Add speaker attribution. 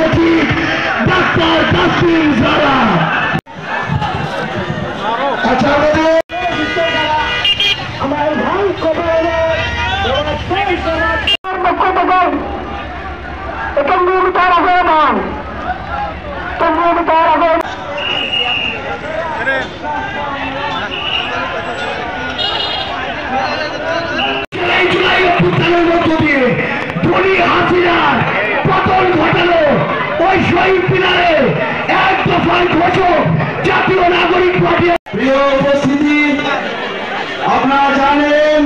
Speaker 1: সচিব ডাক্তার কাসিম জারা। আচ্ছা আমার ভাই কবে পতন ঘটালো ওই শহীদ মিনারে এক দফায় ঘোষক জাতীয় নাগরিক পার্টি। প্রিয় উপস্থিতি, আপনারা জানেন